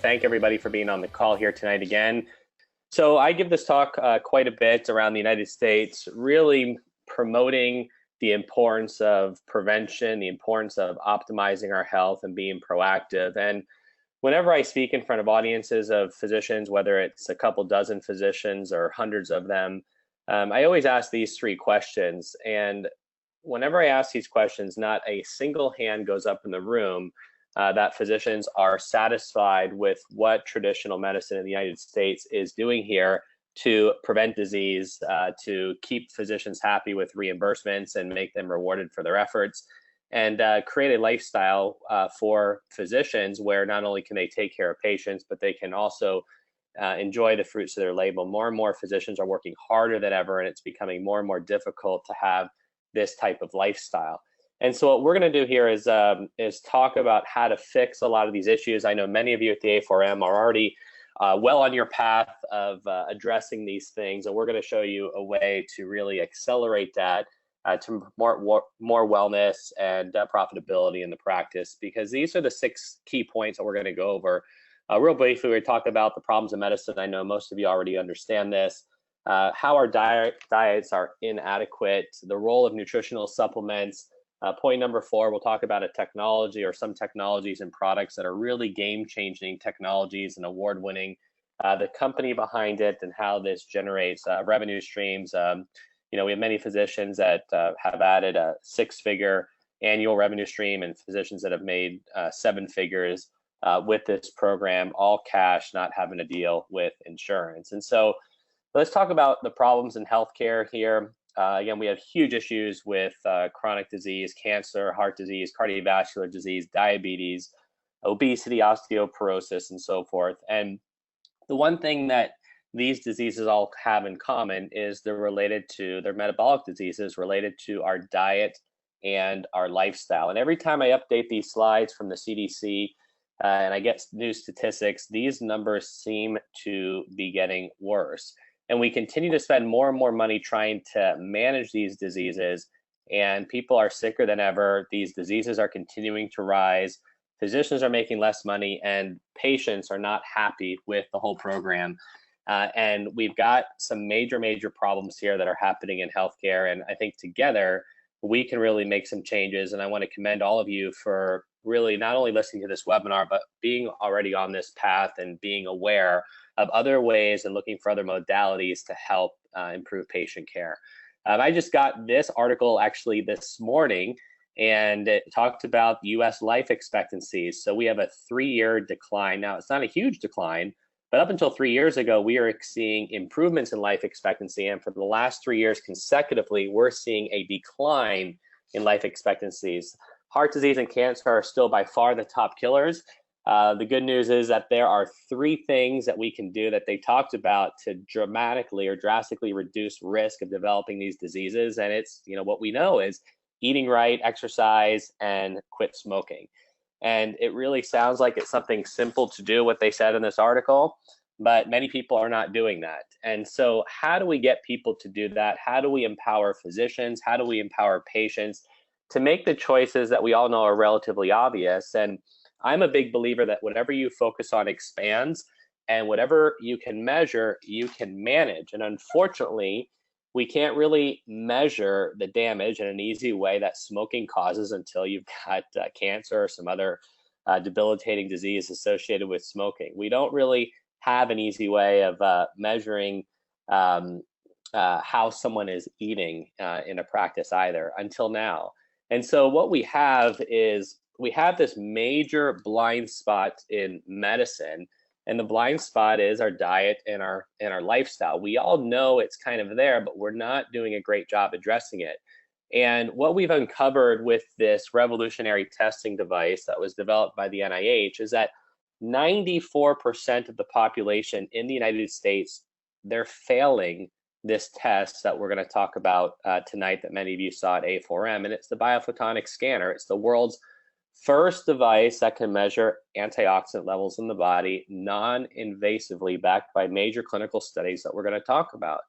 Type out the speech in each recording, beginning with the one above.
Thank everybody for being on the call here tonight again. So I give this talk quite a bit around the United States, really promoting the importance of prevention, the importance of optimizing our health and being proactive. And whenever I speak in front of audiences of physicians, whether it's a couple dozen physicians or hundreds of them, I always ask these three questions. And whenever I ask these questions, not a single hand goes up in the room that physicians are satisfied with what traditional medicine in the United States is doing here to prevent disease, to keep physicians happy with reimbursements and make them rewarded for their efforts, and create a lifestyle for physicians where not only can they take care of patients, but they can also enjoy the fruits of their labor. More and more physicians are working harder than ever, and it's becoming more and more difficult to have this type of lifestyle. And so what we're going to do here is talk about how to fix a lot of these issues. I know many of you at the A4M are already well on your path of addressing these things, and we're going to show you a way to really accelerate that to more wellness and profitability in the practice, because these are the 6 key points that we're going to go over. Real briefly, we talked about the problems of medicine. I know most of you already understand this. How our diets are inadequate, the role of nutritional supplements. Point number 4, we'll talk about a technology or some technologies and products that are really game-changing technologies and award-winning, the company behind it and how this generates revenue streams. We have many physicians that have added a 6-figure annual revenue stream and physicians that have made 7 figures with this program, all cash, not having to deal with insurance. And so let's talk about the problems in healthcare here. Again, we have huge issues with chronic disease, cancer, heart disease, cardiovascular disease, diabetes, obesity, osteoporosis, and so forth. And the one thing that these diseases all have in common is they're metabolic diseases related to our diet and our lifestyle. And every time I update these slides from the CDC and I get new statistics, these numbers seem to be getting worse. And we continue to spend more and more money trying to manage these diseases, and people are sicker than ever. These diseases are continuing to rise. Physicians are making less money, and patients are not happy with the whole program. And we've got some major problememations here that are happening in healthcare. And I think together we can really make some changes. And I want to commend all of you for really not only listening to this webinar, but being already on this path and being aware of other ways and looking for other modalities to help improve patient care. I just got this article actually this morning, and it talked about US life expectancies. So we have a 3-year decline. Now, it's not a huge decline, but up until 3 years ago, we are seeing improvements in life expectancy. And for the last 3 years consecutively, we're seeing a decline in life expectancies. Heart disease and cancer are still by far the top killers. The good news is that there are 3 things that we can do that they talked about to dramatically or drastically reduce risk of developing these diseases. And it's, what we know is eating right, exercise, and quit smoking. And it really sounds like it's something simple to do, what they said in this article, but many people are not doing that. And so how do we get people to do that? How do we empower physicians? How do we empower patients to make the choices that we all know are relatively obvious? And I'm a big believer that whatever you focus on expands, and whatever you can measure, you can manage. And unfortunately, we can't really measure the damage in an easy way that smoking causes until you've got cancer or some other debilitating disease associated with smoking. We don't really have an easy way of measuring how someone is eating in a practice either until now. And so what we have is we have this major blind spot in medicine, and the blind spot is our diet and our lifestyle. We all know it's kind of there, but we're not doing a great job addressing it. And what we've uncovered with this revolutionary testing device that was developed by the NIH is that 94% of the population in the United States, they're failing this test that we're going to talk about tonight that many of you saw at A4M, and it's the BioPhotonic Scanner. It's the world's first device that can measure antioxidant levels in the body non-invasively, backed by major clinical studies that we're going to talk about.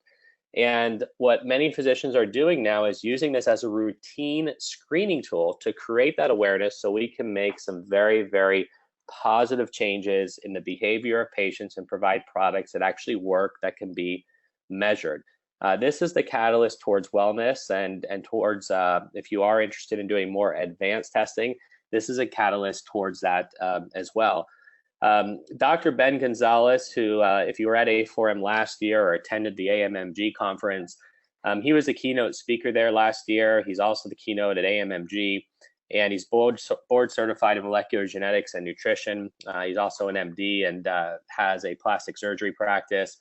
And what many physicians are doing now is using this as a routine screening tool to create that awareness so we can make some very positive changes in the behavior of patients and provide products that actually work, that can be measured. This is the catalyst towards wellness and towards, if you are interested in doing more advanced testing, this is a catalyst towards that as well. Dr. Ben Gonzalez, who, if you were at A4M last year or attended the AMMG conference, he was the keynote speaker there last year. He's also the keynote at AMMG, and he's board certified in molecular genetics and nutrition. He's also an MD and has a plastic surgery practice.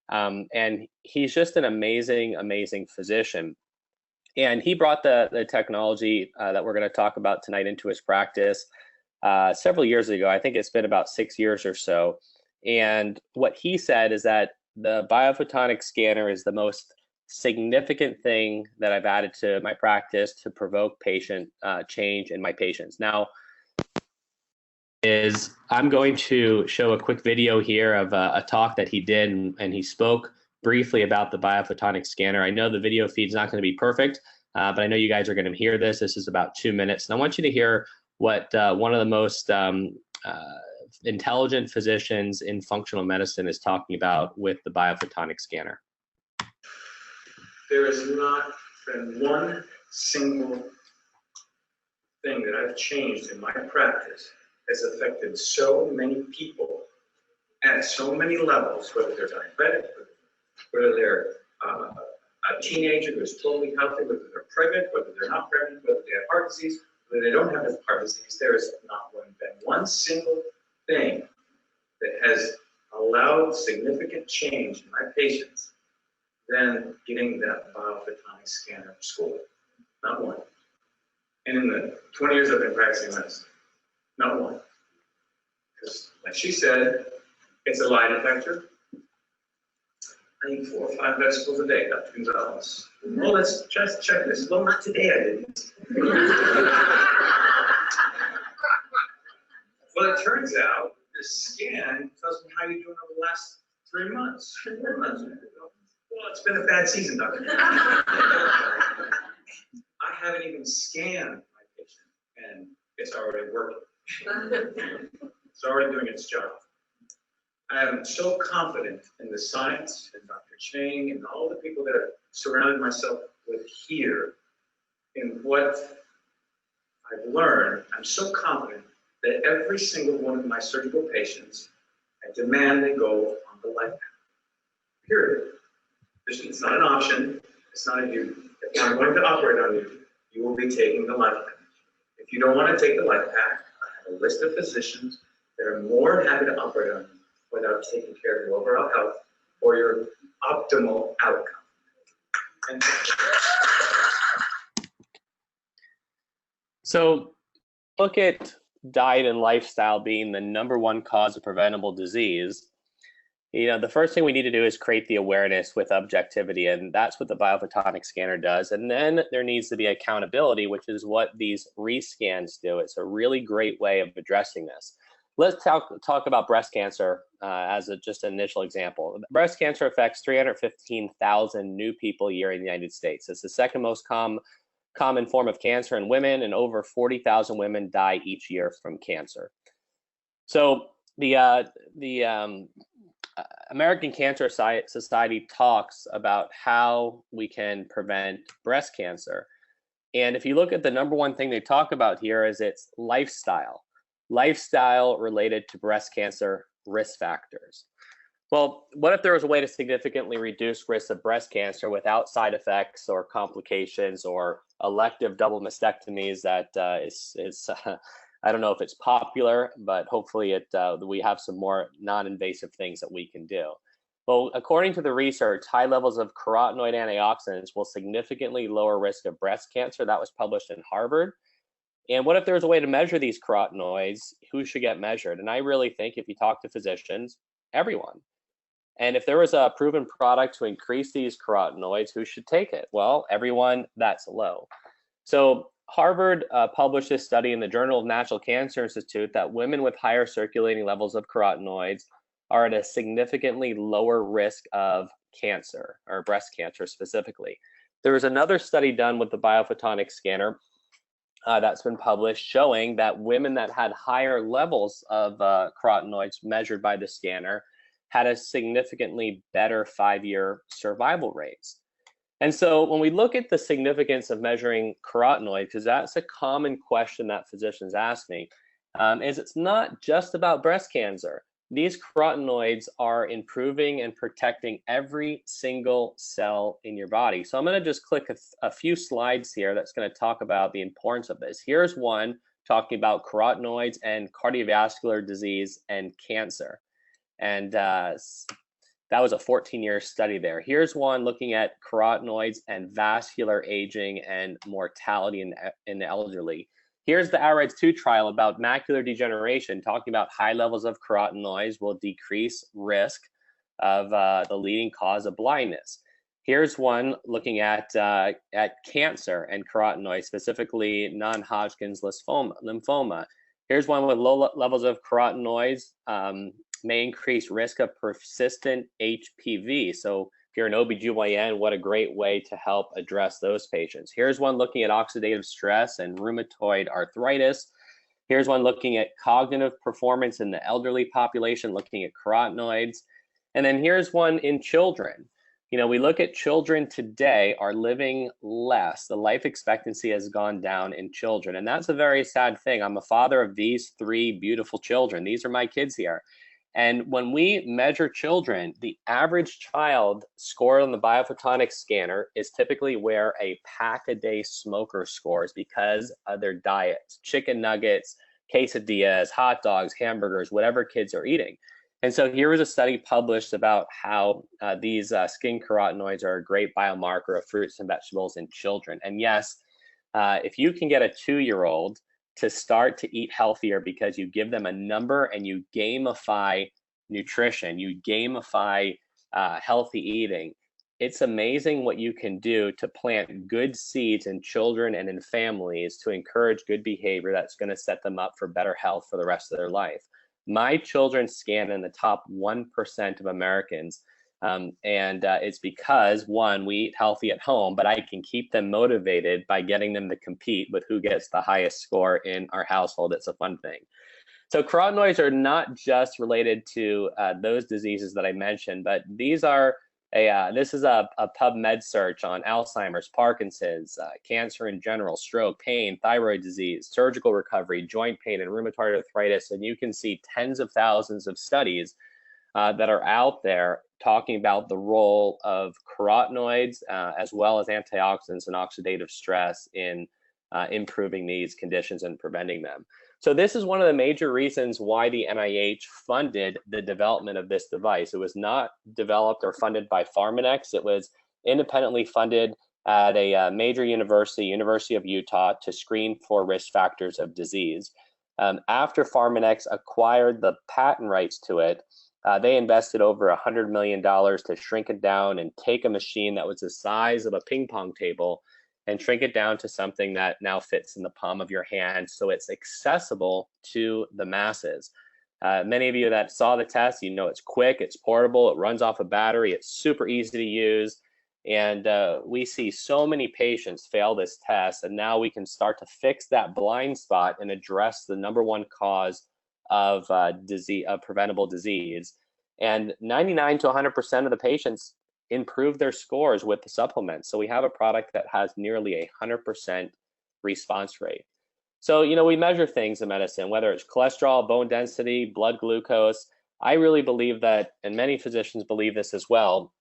And he's just an amazing, amazing physician. And he brought the technology that we're going to talk about tonight into his practice several years ago. I think it's been about 6 years or so. And what he said is that the BioPhotonic Scanner is the most significant thing that I've added to my practice to provoke patient change in my patients. Now, I'm going to show a quick video here of a talk that he did, and he spoke briefly about the BioPhotonic Scanner. I know the video feed's not going to be perfect, but I know you guys are going to hear this. This is about 2 minutes, and I want you to hear what one of the most intelligent physicians in functional medicine is talking about with the BioPhotonic Scanner. There has not been one single thing that I've changed in my practice has affected so many people at so many levels, whether they're diabetic, whether they're a teenager who's totally healthy, whether they're pregnant, whether they're not pregnant, whether they have heart disease, whether they don't have heart disease. There has not been one single thing that has allowed significant change in my patients than getting that BioPhotonic Scanner school. Not one. And in the 20 years I've been practicing medicine, not one. Because, like she said, it's a lie detector. I eat 4 or 5 vegetables a day, Dr. Gonzalez. Well, let's just check this. Well, not today, I didn't. Well, it turns out the scan tells me how you're doing over the last 3 months, 4 months. Well, it's been a bad season, doctor. I haven't even scanned my patient, and it's already working. It's already doing its job. I am so confident in the science and Dr. Chang and all the people that I've surrounded myself with here in what I've learned. I'm so confident that every single one of my surgical patients, I demand they go on the life path. Period. It's not an option. It's not a you. If I'm going to operate on you, you will be taking the life path. If you don't want to take the life path, I have a list of physicians that are more than happy to operate on you without taking care of your overall health or your optimal outcome. And so look at diet and lifestyle being the #1 cause of preventable disease. You know, the first thing we need to do is create the awareness with objectivity, and that's what the BioPhotonic Scanner does. And then there needs to be accountability, which is what these rescans do. It's a really great way of addressing this. Let's talk about breast cancer as just an initial example. Breast cancer affects 315,000 new people a year in the United States. It's the second most common form of cancer in women, and over 40,000 women die each year from cancer. So the American Cancer Society talks about how we can prevent breast cancer. And if you look at the #1 thing they talk about here is it's lifestyle related to breast cancer risk factors. Well, what if there was a way to significantly reduce risk of breast cancer without side effects or complications or elective double mastectomies that is I don't know if it's popular, but hopefully we have some more non-invasive things that we can do. Well, according to the research, high levels of carotenoid antioxidants will significantly lower risk of breast cancer. That was published in Harvard. And what if there was a way to measure these carotenoids? Who should get measured? And I really think if you talk to physicians, everyone. And if there was a proven product to increase these carotenoids, who should take it? Well, everyone that's low. So Harvard published this study in the Journal of National Cancer Institute that women with higher circulating levels of carotenoids are at a significantly lower risk of cancer, or breast cancer specifically. There was another study done with the BioPhotonic Scanner that's been published showing that women that had higher levels of carotenoids measured by the scanner had a significantly better 5-year survival rates. And so when we look at the significance of measuring carotenoids, because that's a common question that physicians ask me, is it's not just about breast cancer. These carotenoids are improving and protecting every single cell in your body. So I'm going to just click a few slides here that's going to talk about the importance of this. Here's one talking about carotenoids and cardiovascular disease and cancer. And that was a 14-year study there. Here's one looking at carotenoids and vascular aging and mortality in the elderly. Here's the AREDS-2 trial about macular degeneration, talking about high levels of carotenoids will decrease risk of the leading cause of blindness. Here's one looking at cancer and carotenoids, specifically non-Hodgkin's lymphoma. Here's one with low levels of carotenoids may increase risk of persistent HPV. So if you're an OBGYN, what a great way to help address those patients. Here's one looking at oxidative stress and rheumatoid arthritis. Here's one looking at cognitive performance in the elderly population, looking at carotenoids. And then here's one in children. You know, we look at children today are living less. The life expectancy has gone down in children. And that's a very sad thing. I'm a father of these 3 beautiful children. These are my kids here. And when we measure children, the average child scored on the BioPhotonic Scanner is typically where a pack-a-day smoker scores because of their diets, chicken nuggets, quesadillas, hot dogs, hamburgers, whatever kids are eating. And so here was a study published about how these skin carotenoids are a great biomarker of fruits and vegetables in children. And yes, if you can get a 2-year-old to start to eat healthier because you give them a number and you gamify nutrition, you gamify healthy eating, it's amazing what you can do to plant good seeds in children and in families to encourage good behavior that's going to set them up for better health for the rest of their life. My children scan in the top 1% of Americans. It's because, one, we eat healthy at home, but I can keep them motivated by getting them to compete with who gets the highest score in our household. It's a fun thing. So carotenoids are not just related to those diseases that I mentioned, but these are this is a PubMed search on Alzheimer's, Parkinson's, cancer in general, stroke, pain, thyroid disease, surgical recovery, joint pain, and rheumatoid arthritis. And you can see tens of thousands of studies that are out there talking about the role of carotenoids as well as antioxidants and oxidative stress in improving these conditions and preventing them. So this is one of the major reasons why the NIH funded the development of this device. It was not developed or funded by Pharmanex. It was independently funded at a major university, University of Utah, to screen for risk factors of disease. After Pharmanex acquired the patent rights to it, they invested over $100 million to shrink it down and take a machine that was the size of a ping pong table and shrink it down to something that now fits in the palm of your hand so it's accessible to the masses. Many of you that saw the test, you know it's quick, it's portable, it runs off a battery, it's super easy to use. And we see so many patients fail this test, and now we can start to fix that blind spot and address the #1 cause of preventable disease. And 99 to 100% of the patients improve their scores with the supplements. So we have a product that has nearly 100% response rate. So, you know, we measure things in medicine, whether it's cholesterol, bone density, blood glucose. I really believe that, and many physicians believe this as well,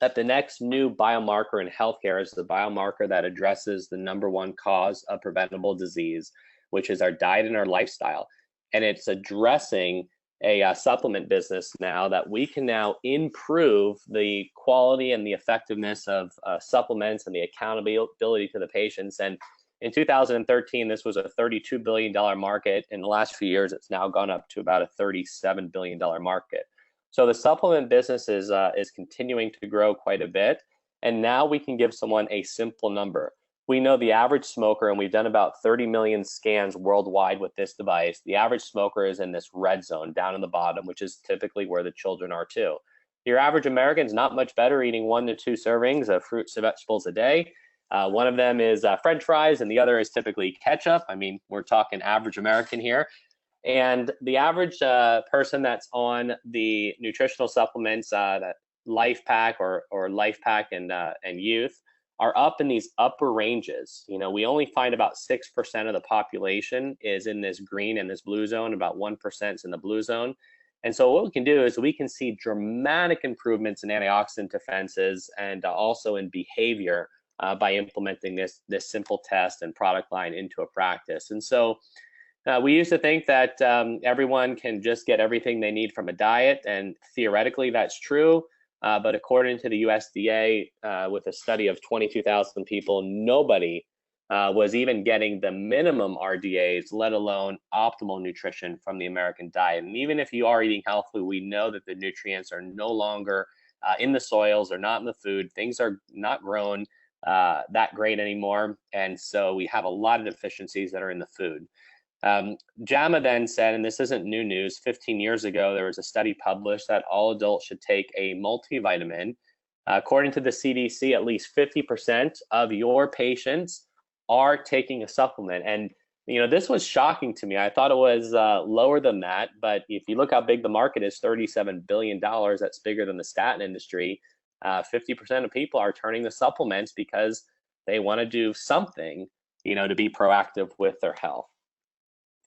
that the next new biomarker in healthcare is the biomarker that addresses the #1 cause of preventable disease, which is our diet and our lifestyle. And it's addressing a supplement business now that we can now improve the quality and the effectiveness of supplements and the accountability to the patients. And in 2013, this was a $32 billion market. In the last few years, it's now gone up to about a $37 billion market. So the supplement business is continuing to grow quite a bit. And now we can give someone a simple number. We know the average smoker, and we've done about 30 million scans worldwide with this device. The average smoker is in this red zone down in the bottom, which is typically where the children are too. Your average American is not much better, eating 1 to 2 servings of fruits and vegetables a day. One of them is French fries, and the other is typically ketchup. I mean, we're talking average American here. And the average person that's on the nutritional supplements, that Life Pack or Life Pack and Youth, are up in these upper ranges. You know, we only find about 6% of the population is in this green and this blue zone, about 1% is in the blue zone. And so what we can do is we can see dramatic improvements in antioxidant defenses and also in behavior by implementing this simple test and product line into a practice. And so we used to think that everyone can just get everything they need from a diet, and theoretically that's true. But according to the USDA, with a study of 22,000 people, nobody was even getting the minimum RDAs, let alone optimal nutrition from the American diet. And even if you are eating healthfully, we know that the nutrients are no longer in the soils or not in the food. Things are not grown that great anymore. And so we have a lot of deficiencies that are in the food. JAMA then said, and this isn't new news, 15 years ago, there was a study published that all adults should take a multivitamin. According to the CDC, at least 50% of your patients are taking a supplement. And, you know, this was shocking to me. I thought it was lower than that. But if you look how big the market is, $37 billion, that's bigger than the statin industry. 50% of people are turning to supplements because they want to do something, you know, to be proactive with their health.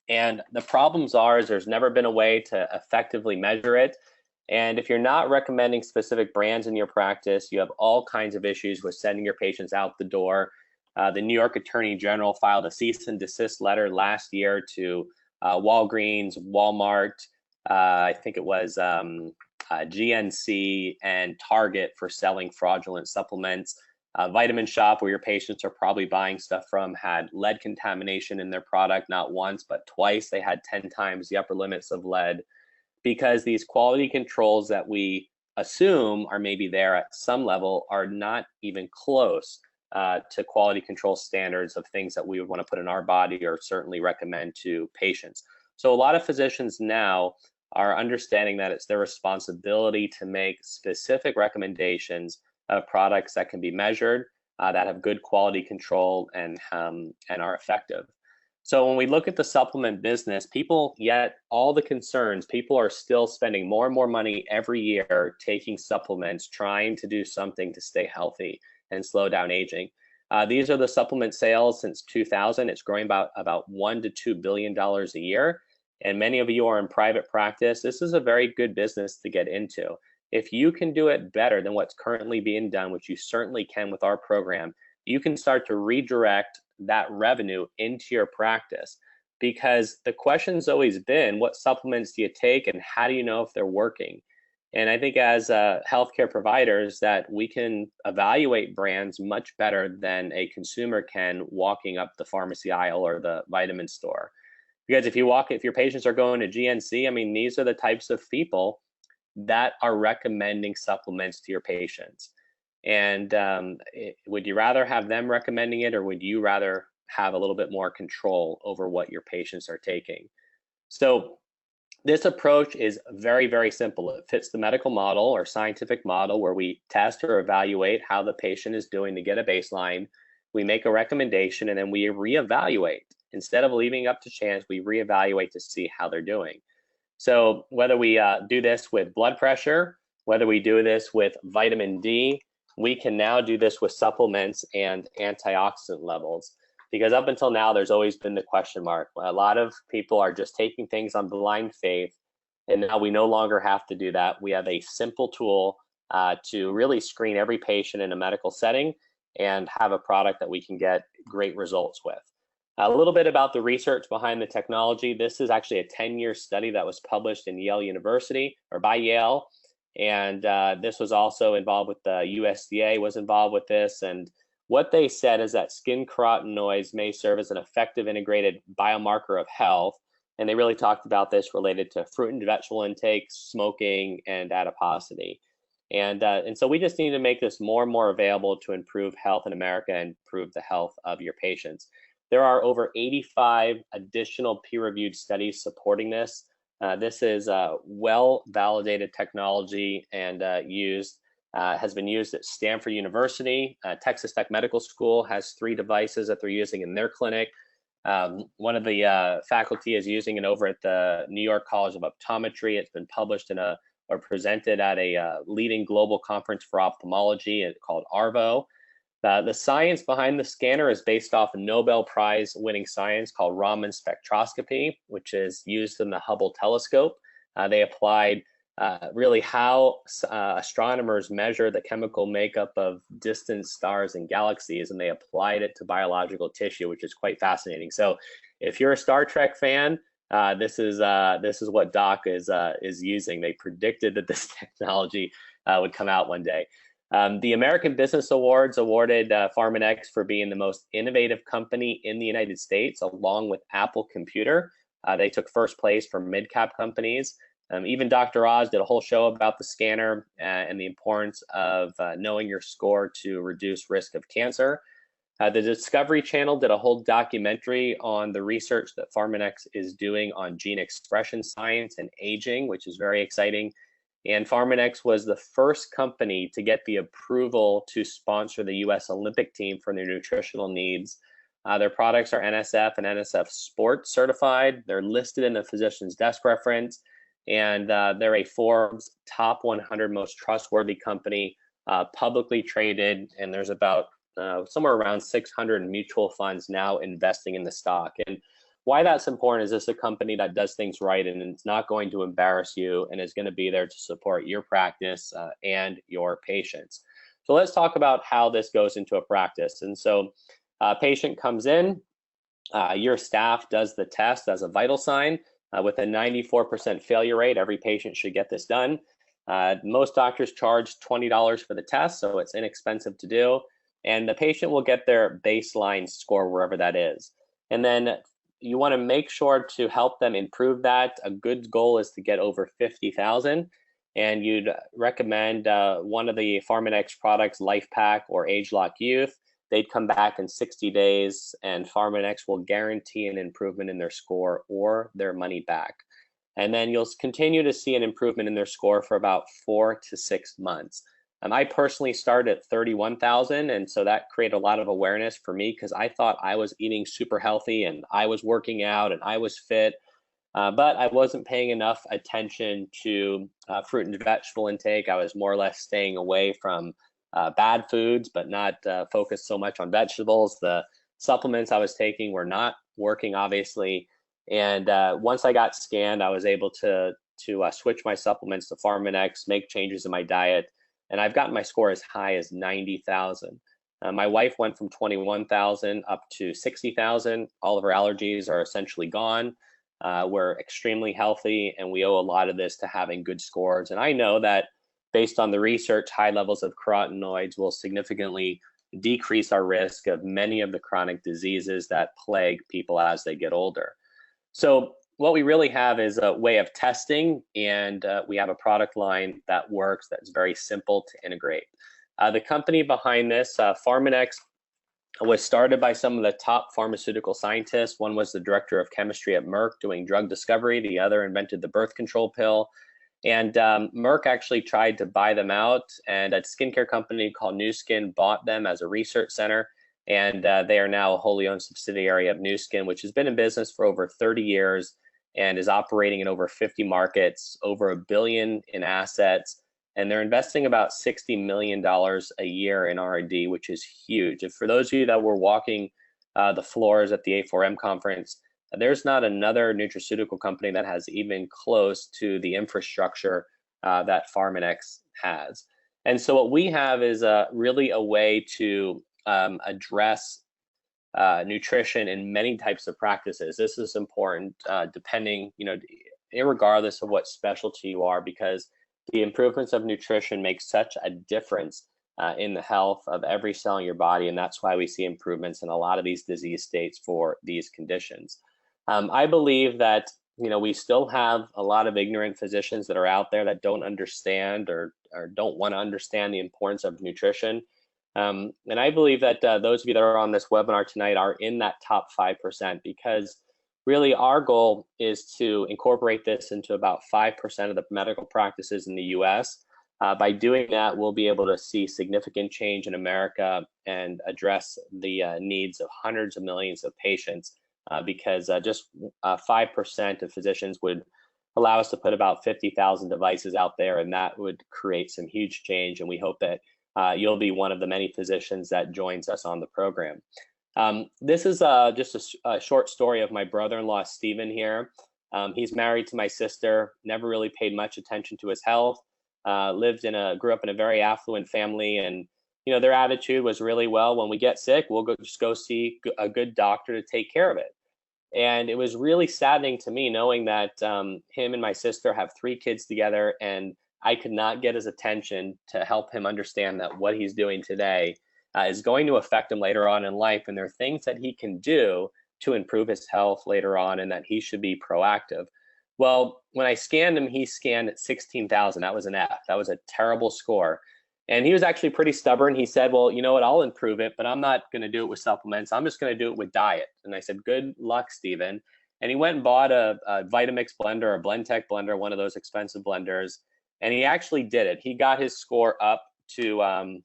And the problems is there's never been a way to effectively measure it. And if you're not recommending specific brands in your practice, you have all kinds of issues with sending your patients out the door. The New York Attorney General filed a cease and desist letter last year to Walgreens, Walmart, I think it was GNC, and Target for selling fraudulent supplements. Vitamin Shop, where your patients are probably buying stuff from, had lead contamination in their product, not once, but twice. They had 10 times the upper limits of lead, because these quality controls that we assume are maybe there at some level are not even close to quality control standards of things that we would want to put in our body or certainly recommend to patients. So a lot of physicians now are understanding that it's their responsibility to make specific recommendations of products that can be measured, that have good quality control and are effective. So when we look at the supplement business, people are still spending more and more money every year taking supplements, trying to do something to stay healthy and slow down aging. These are the supplement sales since 2000. It's growing about $1 to $2 billion a year. And many of you are in private practice. This is a very good business to get into. If you can do it better than what's currently being done, which you certainly can with our program, you can start to redirect that revenue into your practice. Because the question's always been, what supplements do you take and how do you know if they're working? And I think as healthcare providers that we can evaluate brands much better than a consumer can walking up the pharmacy aisle or the vitamin store. Because if your patients are going to GNC, I mean, these are the types of people that are recommending supplements to your patients. And would you rather have them recommending it, or would you rather have a little bit more control over what your patients are taking? So this approach is very, very simple. It fits the medical model or scientific model where we test or evaluate how the patient is doing to get a baseline. We make a recommendation and then we reevaluate. Instead of leaving up to chance, we reevaluate to see how they're doing. So whether we do this with blood pressure, whether we do this with vitamin D, we can now do this with supplements and antioxidant levels. Because up until now, there's always been the question mark. A lot of people are just taking things on blind faith, and now we no longer have to do that. We have a simple tool to really screen every patient in a medical setting and have a product that we can get great results with. A little bit about the research behind the technology. This is actually a 10-year study that was published in Yale University, or by Yale. And this was also involved with the USDA was involved with this. And what they said is that skin carotenoids may serve as an effective integrated biomarker of health. And they really talked about this related to fruit and vegetable intake, smoking, and adiposity. And so we just need to make this more and more available to improve health in America and improve the health of your patients. There are over 85 additional peer-reviewed studies supporting this. This is well-validated technology and used has been used at Stanford University. Texas Tech Medical School has 3 devices that they're using in their clinic. One of the faculty is using it over at the New York College of Optometry. It's been published or presented at a leading global conference for ophthalmology called ARVO. The science behind the scanner is based off a Nobel Prize winning science called Raman spectroscopy, which is used in the Hubble telescope. They applied really how astronomers measure the chemical makeup of distant stars and galaxies, and they applied it to biological tissue, which is quite fascinating. So if you're a Star Trek fan, this is what Doc is using. They predicted that this technology would come out one day. The American Business Awards awarded Pharmanex for being the most innovative company in the United States, along with Apple Computer. They took first place for mid-cap companies. Even Dr. Oz did a whole show about the scanner and the importance of knowing your score to reduce risk of cancer. The Discovery Channel did a whole documentary on the research that Pharmanex is doing on gene expression science and aging, which is very exciting. And Pharmanex was the first company to get the approval to sponsor the U.S. Olympic team for their nutritional needs. Their products are NSF and NSF Sport certified. They're listed in the physician's desk reference, and they're a Forbes top 100 most trustworthy company, publicly traded, and there's about somewhere around 600 mutual funds now investing in the stock. And why that's important is this a company that does things right, and it's not going to embarrass you, and is going to be there to support your practice and your patients. So let's talk about how this goes into a practice. And so a patient comes in, your staff does the test as a vital sign. With a 94% failure rate, every patient should get this done. Most doctors charge $20 for the test, so it's inexpensive to do. And the patient will get their baseline score wherever that is. And then you want to make sure to help them improve that. A good goal is to get over 50,000. And you'd recommend one of the Pharmanex products, LifePak or AgeLock Youth. They'd come back in 60 days, and Pharmanex will guarantee an improvement in their score or their money back. And then you'll continue to see an improvement in their score for about 4 to 6 months. I personally started at 31,000, and so that created a lot of awareness for me because I thought I was eating super healthy and I was working out and I was fit, but I wasn't paying enough attention to fruit and vegetable intake. I was more or less staying away from bad foods, but not focused so much on vegetables. The supplements I was taking were not working, obviously. And once I got scanned, I was able to switch my supplements to Pharmanex, make changes in my diet, and I've gotten my score as high as 90,000. My wife went from 21,000 up to 60,000. All of her allergies are essentially gone. We're extremely healthy, and we owe a lot of this to having good scores. And I know that based on the research, high levels of carotenoids will significantly decrease our risk of many of the chronic diseases that plague people as they get older. So what we really have is a way of testing, and we have a product line that works, that's very simple to integrate. The company behind this, Pharmanex, was started by some of the top pharmaceutical scientists. One was the director of chemistry at Merck doing drug discovery. The other invented the birth control pill. And Merck actually tried to buy them out, and a skincare company called Nu Skin bought them as a research center. And they are now a wholly owned subsidiary of Nu Skin, which has been in business for over 30 years and is operating in over 50 markets, over $1 billion in assets. And they're investing about $60 million a year in R&D, which is huge. And for those of you that were walking the floors at the A4M conference, there's not another nutraceutical company that has even close to the infrastructure that Pharmanex has. And so what we have is really a way to address nutrition in many types of practices. This is important depending, irregardless of what specialty you are, because the improvements of nutrition make such a difference in the health of every cell in your body, and that's why we see improvements in a lot of these disease states for these conditions. I believe that we still have a lot of ignorant physicians that are out there that don't understand or don't want to understand the importance of nutrition. And I believe that those of you that are on this webinar tonight are in that top 5%, because really our goal is to incorporate this into about 5% of the medical practices in the US. By doing that, we'll be able to see significant change in America and address the needs of hundreds of millions of patients, because just 5% of physicians would allow us to put about 50,000 devices out there, and that would create some huge change. And we hope that you'll be one of the many physicians that joins us on the program. This is just a short story of my brother-in-law, Stephen, here. He's married to my sister, never really paid much attention to his health, grew up in a very affluent family, and their attitude was really, well, when we get sick, we'll just go see a good doctor to take care of it. And it was really saddening to me knowing that him and my sister have 3 kids together, and I could not get his attention to help him understand that what he's doing today is going to affect him later on in life, and there are things that he can do to improve his health later on, and that he should be proactive. Well, when I scanned him, he scanned at 16,000. That was an F. That was a terrible score. And he was actually pretty stubborn. He said, well, you know what, I'll improve it, but I'm not going to do it with supplements. I'm just going to do it with diet. And I said, good luck, Stephen. And he went and bought a Vitamix blender, a Blendtec blender, one of those expensive blenders. And he actually did it. He got his score up to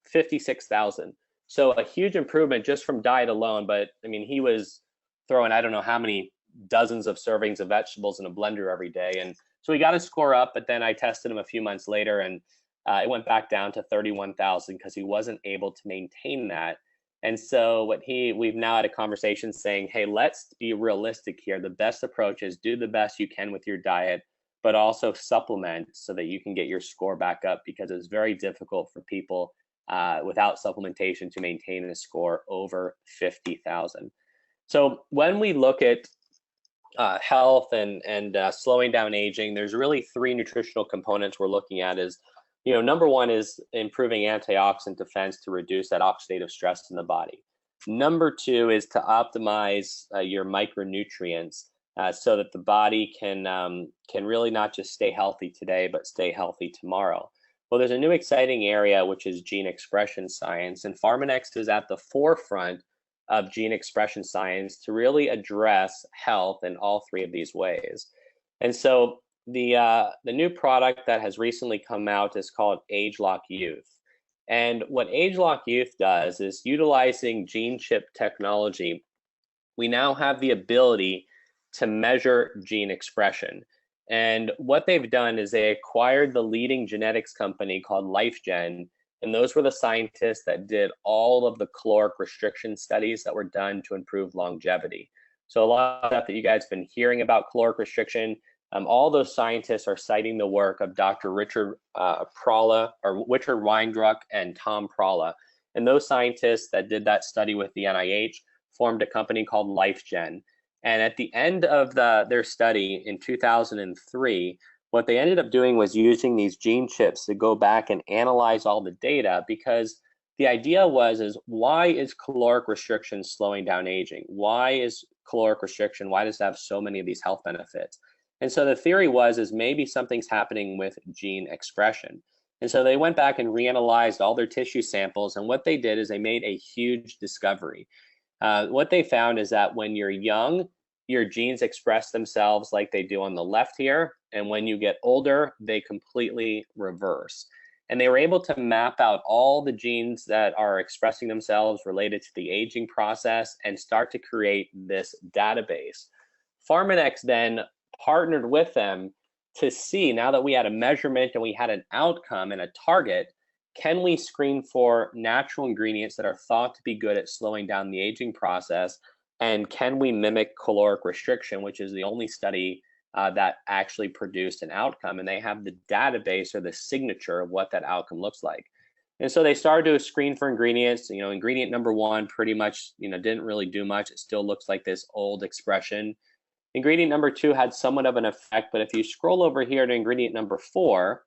56,000. So a huge improvement just from diet alone. But I mean, he was throwing, I don't know how many dozens of servings of vegetables in a blender every day. And so he got his score up, but then I tested him a few months later, and it went back down to 31,000 because he wasn't able to maintain that. And so we've now had a conversation saying, hey, let's be realistic here. The best approach is do the best you can with your diet, but also supplement so that you can get your score back up, because it's very difficult for people without supplementation to maintain a score over 50,000. So when we look at health and slowing down aging, there's really 3 nutritional components we're looking at. Is number 1 is improving antioxidant defense to reduce that oxidative stress in the body. Number 2 is to optimize your micronutrients so that the body can really not just stay healthy today, but stay healthy tomorrow. Well, there's a new exciting area, which is gene expression science, and Pharmanex is at the forefront of gene expression science to really address health in all 3 of these ways. And so the new product that has recently come out is called AgeLock Youth. And what AgeLock Youth does is, utilizing gene chip technology, we now have the ability to measure gene expression. And what they've done is they acquired the leading genetics company called LifeGen, and those were the scientists that did all of the caloric restriction studies that were done to improve longevity. So a lot of stuff that you guys have been hearing about caloric restriction, all those scientists are citing the work of Dr. Richard Weindruck and Tom Prala. And those scientists that did that study with the NIH formed a company called LifeGen. And at the end of their study in 2003, what they ended up doing was using these gene chips to go back and analyze all the data, because the idea was, why is caloric restriction slowing down aging? Why is caloric restriction, why does it have so many of these health benefits? And so the theory was maybe something's happening with gene expression. And so they went back and reanalyzed all their tissue samples, and what they did is they made a huge discovery. What they found is that when you're young, your genes express themselves like they do on the left here, and when you get older, they completely reverse. And they were able to map out all the genes that are expressing themselves related to the aging process and start to create this database. Pharmanex then partnered with them to see, now that we had a measurement and we had an outcome and a target, can we screen for natural ingredients that are thought to be good at slowing down the aging process? And can we mimic caloric restriction, which is the only study that actually produced an outcome? And they have the database or the signature of what that outcome looks like. And so they started to screen for ingredients. Ingredient number 1 pretty much, didn't really do much. It still looks like this old expression. Ingredient number 2 had somewhat of an effect, but if you scroll over here to ingredient number 4,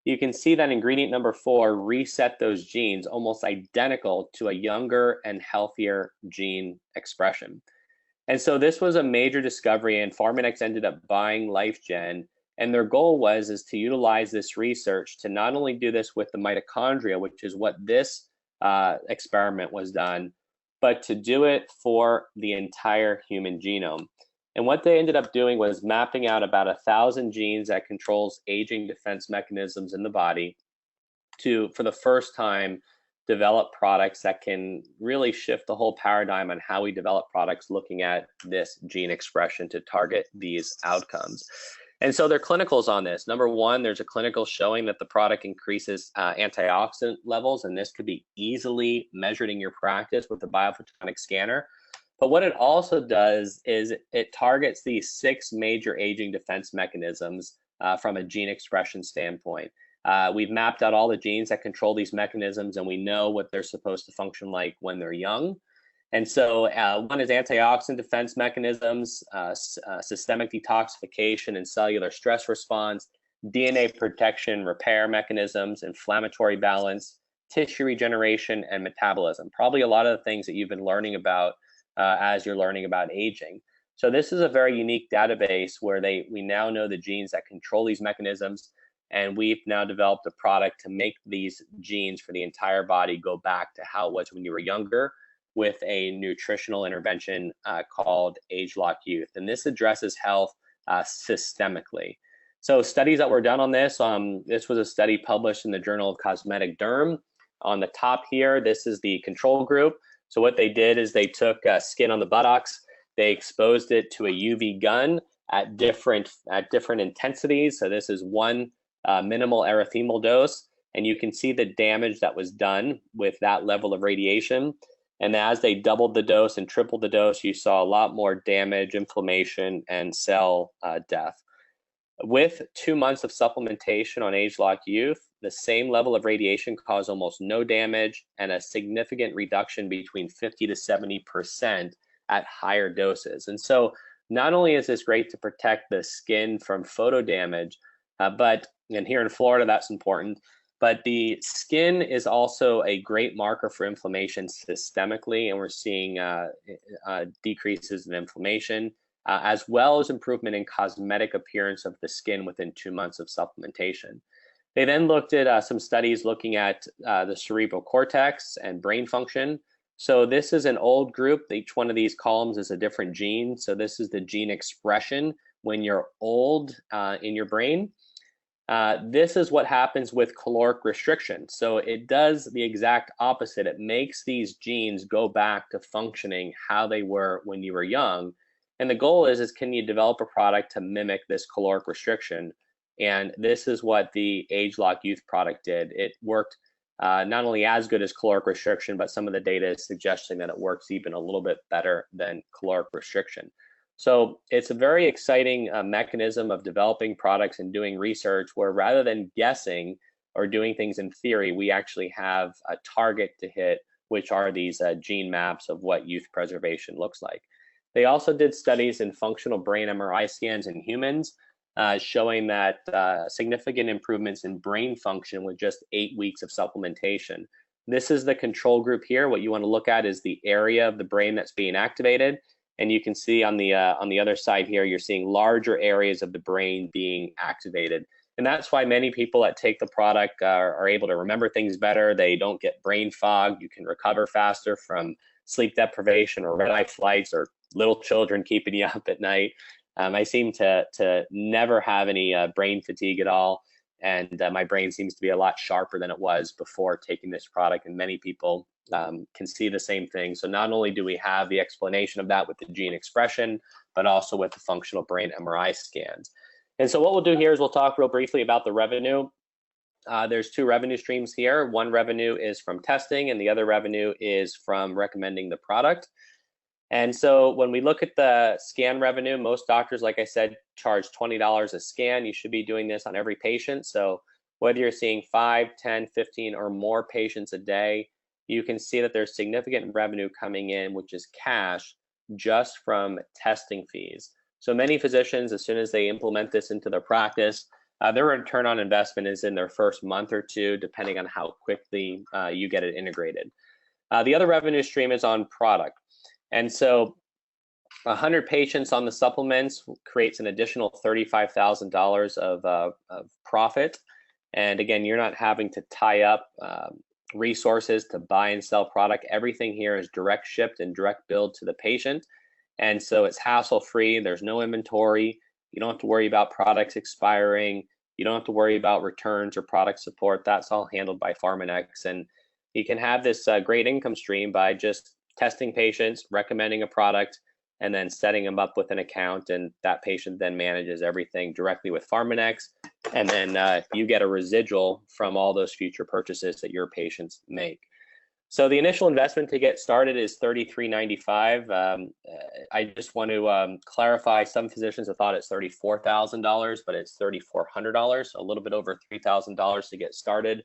you can see that ingredient number 4 reset those genes almost identical to a younger and healthier gene expression. And so this was a major discovery, and Pharmanex ended up buying LifeGen, and their goal was to utilize this research to not only do this with the mitochondria, which is what this experiment was done, but to do it for the entire human genome. And what they ended up doing was mapping out about 1,000 genes that controls aging defense mechanisms in the body to, for the first time, develop products that can really shift the whole paradigm on how we develop products looking at this gene expression to target these outcomes. And so there are clinicals on this. Number one, there's a clinical showing that the product increases antioxidant levels, and this could be easily measured in your practice with the BioPhotonic Scanner. But what it also does is it targets these 6 major aging defense mechanisms from a gene expression standpoint. We've mapped out all the genes that control these mechanisms, and we know what they're supposed to function like when they're young. And so one is antioxidant defense mechanisms, systemic detoxification and cellular stress response, DNA protection, repair mechanisms, inflammatory balance, tissue regeneration, and metabolism. Probably a lot of the things that you've been learning about as you're learning about aging. So this is a very unique database where we now know the genes that control these mechanisms, and we've now developed a product to make these genes for the entire body go back to how it was when you were younger, with a nutritional intervention called Age Lock Youth. And this addresses health systemically. So studies that were done on this, this was a study published in the Journal of Cosmetic Derm. On the top here, this is the control group. So what they did is they took skin on the buttocks, they exposed it to a UV gun at different intensities. So this is one minimal erythemal dose, and you can see the damage that was done with that level of radiation. And as they doubled the dose and tripled the dose, you saw a lot more damage, inflammation, and cell death. With 2 months of supplementation on Age Lock Youth, the same level of radiation caused almost no damage and a significant reduction between 50 to 70% at higher doses. And so not only is this great to protect the skin from photo damage, and here in Florida, that's important, but the skin is also a great marker for inflammation systemically, and we're seeing decreases in inflammation, as well as improvement in cosmetic appearance of the skin within 2 months of supplementation. They then looked at some studies looking at the cerebral cortex and brain function. So this is an old group. Each one of these columns is a different gene. So this is the gene expression when you're old in your brain. This is what happens with caloric restriction. So it does the exact opposite. It makes these genes go back to functioning how they were when you were young. And the goal is can you develop a product to mimic this caloric restriction? And this is what the Age Lock Youth product did. It worked not only as good as caloric restriction, but some of the data is suggesting that it works even a little bit better than caloric restriction. So it's a very exciting mechanism of developing products and doing research where rather than guessing or doing things in theory, we actually have a target to hit, which are these gene maps of what youth preservation looks like. They also did studies in functional brain MRI scans in humans, showing that significant improvements in brain function with just 8 weeks of supplementation. This is the control group here. What you want to look at is the area of the brain that's being activated. And you can see on the other side here, you're seeing larger areas of the brain being activated. And that's why many people that take the product are able to remember things better. They don't get brain fog. You can recover faster from sleep deprivation or red-eye flights or little children keeping you up at night. I seem to never have any brain fatigue at all. And my brain seems to be a lot sharper than it was before taking this product. And many people can see the same thing. So not only do we have the explanation of that with the gene expression, but also with the functional brain MRI scans. And so what we'll do here is we'll talk real briefly about the revenue. There's 2 revenue streams here. One revenue is from testing and the other revenue is from recommending the product. And so when we look at the scan revenue, most doctors, like I said, charge $20 a scan. You should be doing this on every patient. So whether you're seeing 5, 10, 15 or more patients a day, you can see that there's significant revenue coming in, which is cash, just from testing fees. So many physicians, as soon as they implement this into their practice, their return on investment is in their first month or 2, depending on how quickly you get it integrated. The other revenue stream is on product. And so 100 patients on the supplements creates an additional $35,000 of profit. And again, you're not having to tie up resources to buy and sell product. Everything here is direct shipped and direct billed to the patient. And so it's hassle-free. There's no inventory. You don't have to worry about products expiring. You don't have to worry about returns or product support. That's all handled by Pharmanex. And you can have this great income stream by just testing patients, recommending a product, and then setting them up with an account. And that patient then manages everything directly with Pharmanex. And then you get a residual from all those future purchases that your patients make. So the initial investment to get started is $33.95. I just want to clarify, some physicians have thought it's $34,000, but it's $3,400, a little bit over $3,000 to get started.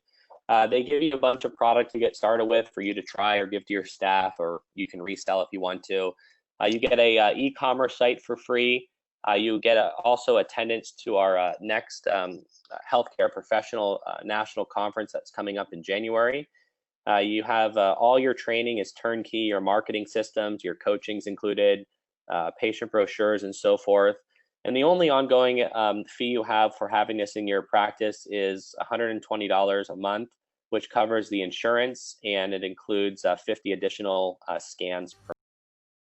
They give you a bunch of product to get started with for you to try or give to your staff, or you can resell if you want to. You get a e-commerce site for free. You get also attendance to our next healthcare professional national conference that's coming up in January. You have all your training is turnkey, your marketing systems, your coaching's included, patient brochures, and so forth. And the only ongoing fee you have for having this in your practice is $120 a month, which covers the insurance, and it includes 50 additional scans per